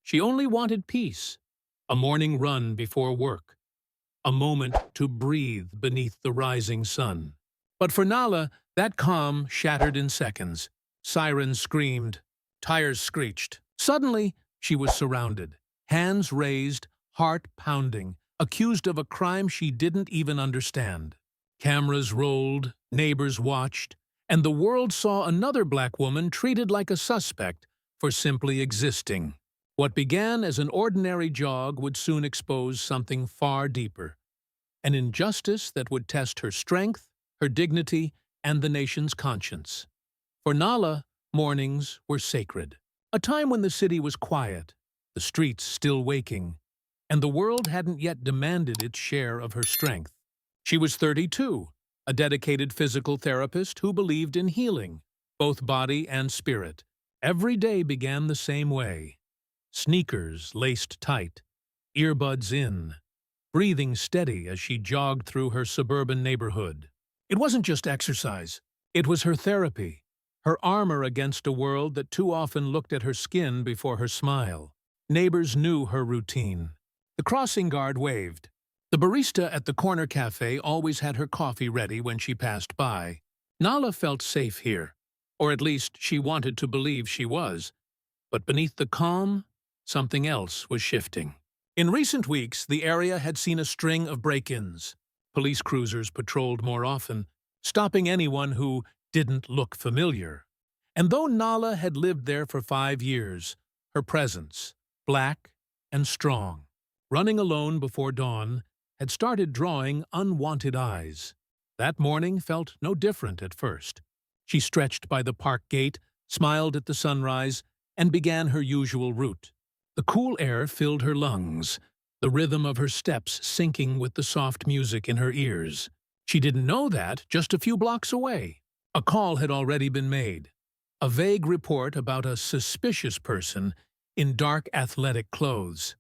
She only wanted peace, a morning run before work, a moment to breathe beneath the rising sun. But for Nala, that calm shattered in seconds. Sirens screamed, tires screeched. Suddenly, she was surrounded, hands raised, heart pounding, accused of a crime she didn't even understand. Cameras rolled, neighbors watched, and the world saw another black woman treated like a suspect for simply existing. What began as an ordinary jog would soon expose something far deeper, an injustice that would test her strength, her dignity, and the nation's conscience. For Nala, mornings were sacred, a time when the city was quiet, the streets still waking, and the world hadn't yet demanded its share of her strength. She was 32, a dedicated physical therapist who believed in healing, both body and spirit. Every day began the same way. Sneakers laced tight, earbuds in, breathing steady as she jogged through her suburban neighborhood. It wasn't just exercise. It was her therapy, her armor against a world that too often looked at her skin before her smile. Neighbors knew her routine. The crossing guard waved. The barista at the corner cafe always had her coffee ready when she passed by. Nala felt safe here, or at least she wanted to believe she was. But beneath the calm, something else was shifting. In recent weeks, the area had seen a string of break-ins. Police cruisers patrolled more often, stopping anyone who didn't look familiar. And though Nala had lived there for 5 years, her presence, black and strong, running alone before dawn, had started drawing unwanted eyes. That morning felt no different at first. She stretched by the park gate, smiled at the sunrise, and began her usual route. The cool air filled her lungs, the rhythm of her steps syncing with the soft music in her ears. She didn't know that just a few blocks away. A call had already been made. A vague report about a suspicious person in dark athletic clothes.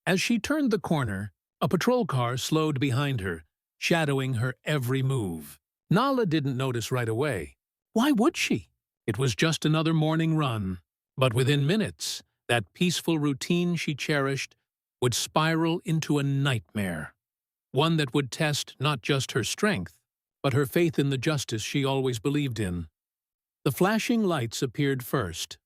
As she turned the corner, a patrol car slowed behind her, shadowing her every move. Nala didn't notice right away. Why would she? It was just another morning run. But within minutes, that peaceful routine she cherished would spiral into a nightmare. One that would test not just her strength, but her faith in the justice she always believed in. The flashing lights appeared first,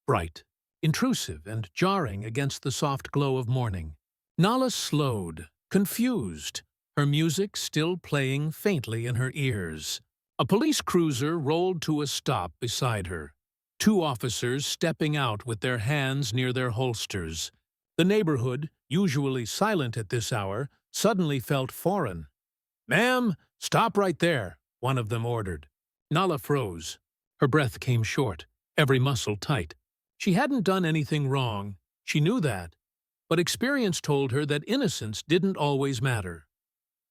bright, intrusive, and jarring against the soft glow of morning. Nala slowed, confused, her music still playing faintly in her ears. A police cruiser rolled to a stop beside her, 2 officers stepping out with their hands near their holsters. The neighborhood, usually silent at this hour, suddenly felt foreign. "Ma'am, stop right there," one of them ordered. Nala froze. Her breath came short, every muscle tight. She hadn't done anything wrong, she knew that, but experience told her that innocence didn't always matter.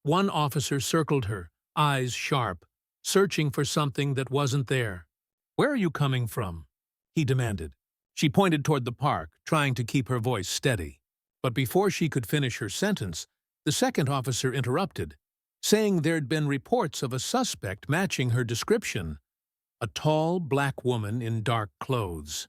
One officer circled her, eyes sharp, searching for something that wasn't there. "Where are you coming from?" he demanded. She pointed toward the park, trying to keep her voice steady. But before she could finish her sentence, the second officer interrupted, saying there'd been reports of a suspect matching her description. A tall, black woman in dark clothes.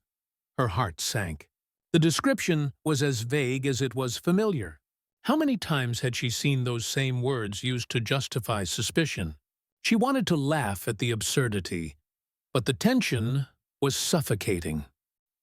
Her heart sank. The description was as vague as it was familiar. How many times had she seen those same words used to justify suspicion? She wanted to laugh at the absurdity, but the tension was suffocating.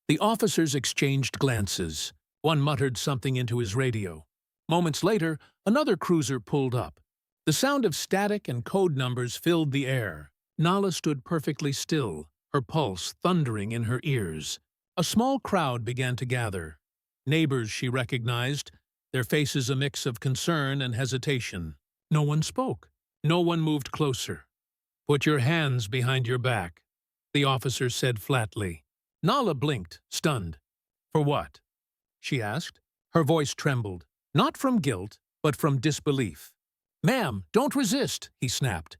The officers exchanged glances. One muttered something into his radio. Moments later, another cruiser pulled up. The sound of static and code numbers filled the air. Nala stood perfectly still, her pulse thundering in her ears. A small crowd began to gather. Neighbors she recognized, their faces a mix of concern and hesitation. No one spoke. No one moved closer. "Put your hands behind your back," the officer said flatly. Nala blinked, stunned. "For what?" she asked. Her voice trembled, not from guilt, but from disbelief. "Ma'am, don't resist," he snapped.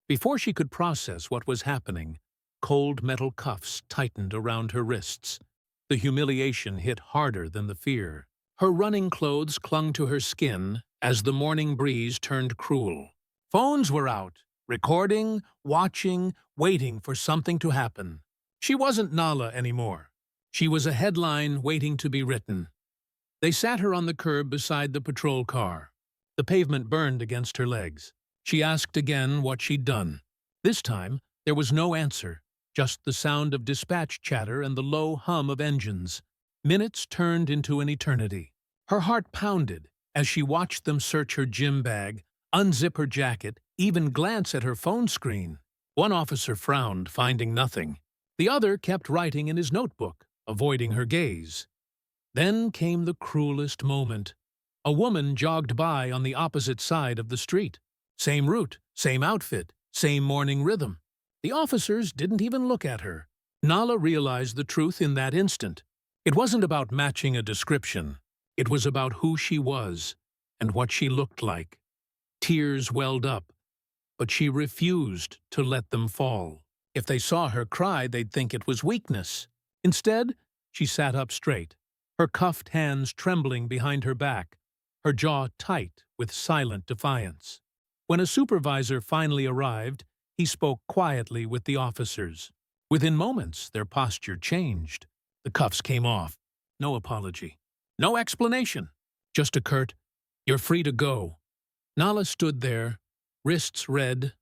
Before she could process what was happening, cold metal cuffs tightened around her wrists. The humiliation hit harder than the fear. Her running clothes clung to her skin as the morning breeze turned cruel. Phones were out, recording, watching, waiting for something to happen. She wasn't Nala anymore. She was a headline waiting to be written. They sat her on the curb beside the patrol car. The pavement burned against her legs. She asked again what she'd done. This time, there was no answer, just the sound of dispatch chatter and the low hum of engines. Minutes turned into an eternity. Her heart pounded as she watched them search her gym bag, unzip her jacket, even glance at her phone screen. One officer frowned, finding nothing. The other kept writing in his notebook, avoiding her gaze. Then came the cruelest moment. A woman jogged by on the opposite side of the street. Same route, same outfit, same morning rhythm. The officers didn't even look at her. Nala realized the truth in that instant. It wasn't about matching a description. It was about who she was and what she looked like. Tears welled up, but she refused to let them fall. If they saw her cry, they'd think it was weakness. Instead, she sat up straight, her cuffed hands trembling behind her back, her jaw tight with silent defiance. When a supervisor finally arrived, he spoke quietly with the officers. Within moments, their posture changed. The cuffs came off. No apology. No explanation. Just a curt, "You're free to go." Nala stood there, wrists red,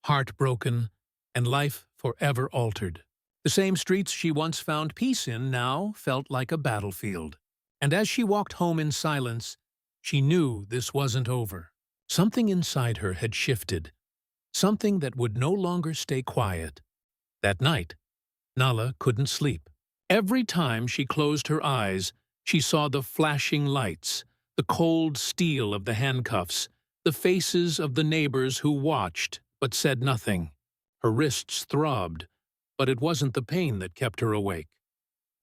heart broken, and life forever altered. The same streets she once found peace in now felt like a battlefield. And as she walked home in silence, she knew this wasn't over. Something inside her had shifted, something that would no longer stay quiet. That night, Nala couldn't sleep. Every time she closed her eyes, she saw the flashing lights, the cold steel of the handcuffs, the faces of the neighbors who watched but said nothing. Her wrists throbbed, but it wasn't the pain that kept her awake.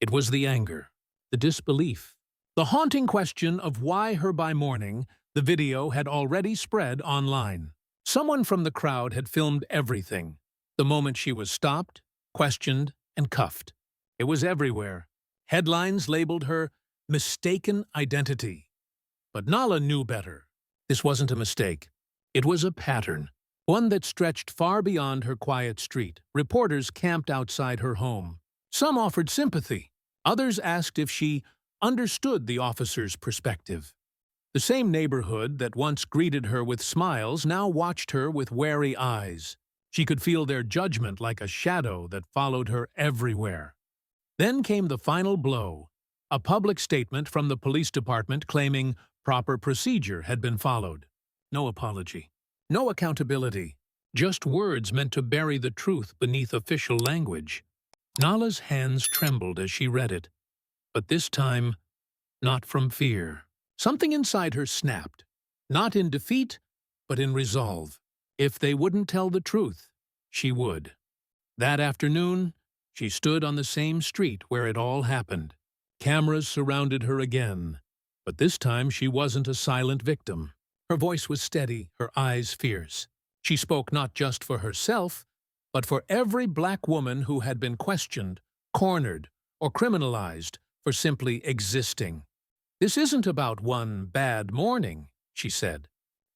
It was the anger, the disbelief, the haunting question of why her by morning the video had already spread online. Someone from the crowd had filmed everything, the moment she was stopped, questioned, and cuffed. It was everywhere. Headlines labeled her mistaken identity. But Nala knew better. This wasn't a mistake. It was a pattern, one that stretched far beyond her quiet street. Reporters camped outside her home. Some offered sympathy. Others asked if she understood the officer's perspective. The same neighborhood that once greeted her with smiles now watched her with wary eyes. She could feel their judgment like a shadow that followed her everywhere. Then came the final blow, a public statement from the police department claiming proper procedure had been followed. No apology, no accountability, just words meant to bury the truth beneath official language. Nala's hands trembled as she read it, but this time, not from fear. Something inside her snapped, not in defeat, but in resolve. If they wouldn't tell the truth, she would. That afternoon, she stood on the same street where it all happened. Cameras surrounded her again, but this time she wasn't a silent victim. Her voice was steady, her eyes fierce. She spoke not just for herself, but for every black woman who had been questioned, cornered, or criminalized for simply existing. "This isn't about one bad morning," she said.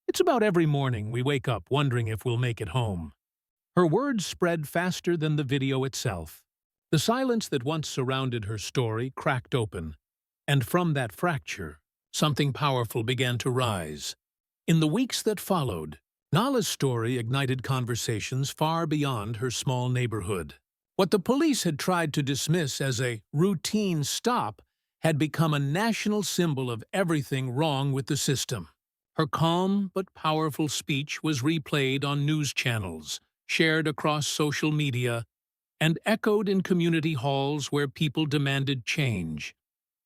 "It's about every morning we wake up wondering if we'll make it home." Her words spread faster than the video itself. The silence that once surrounded her story cracked open, and from that fracture, something powerful began to rise. In the weeks that followed, Nala's story ignited conversations far beyond her small neighborhood. What the police had tried to dismiss as a routine stop had become a national symbol of everything wrong with the system. Her calm but powerful speech was replayed on news channels, shared across social media, and echoed in community halls where people demanded change.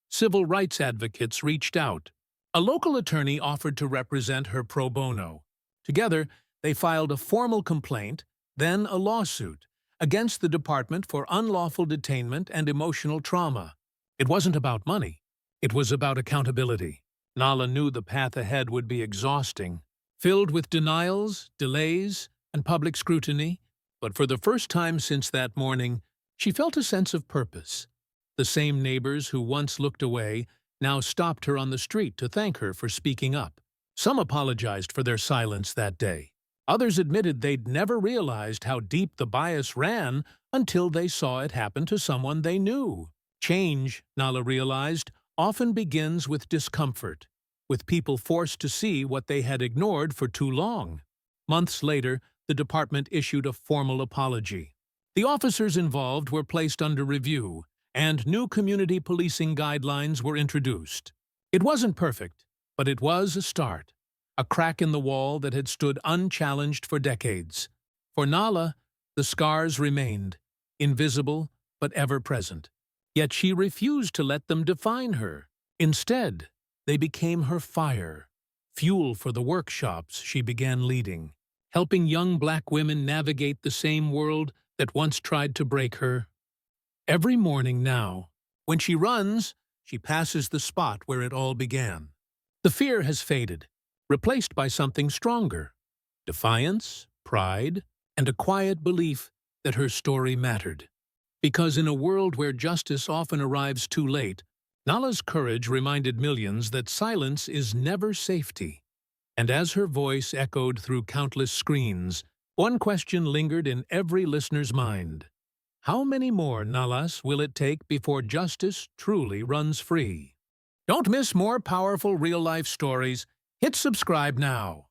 Civil rights advocates reached out. A local attorney offered to represent her pro bono. Together, they filed a formal complaint, then a lawsuit, against the department for unlawful detainment and emotional trauma. It wasn't about money. It was about accountability. Nala knew the path ahead would be exhausting, filled with denials, delays, and public scrutiny, but for the first time since that morning, she felt a sense of purpose. The same neighbors who once looked away now stopped her on the street to thank her for speaking up. Some apologized for their silence that day. Others admitted they'd never realized how deep the bias ran until they saw it happen to someone they knew. Change, Nala realized, often begins with discomfort, with people forced to see what they had ignored for too long. Months later, the department issued a formal apology. The officers involved were placed under review, and new community policing guidelines were introduced. It wasn't perfect, but it was a start, a crack in the wall that had stood unchallenged for decades. For Nala, the scars remained, invisible but ever-present. Yet she refused to let them define her. Instead, they became her fire, fuel for the workshops she began leading, helping young black women navigate the same world that once tried to break her. Every morning now, when she runs, she passes the spot where it all began. The fear has faded, replaced by something stronger: defiance, pride, and a quiet belief that her story mattered. Because in a world where justice often arrives too late, Nala's courage reminded millions that silence is never safety. And as her voice echoed through countless screens, one question lingered in every listener's mind. How many more Nalas will it take before justice truly runs free? Don't miss more powerful real-life stories. Hit subscribe now.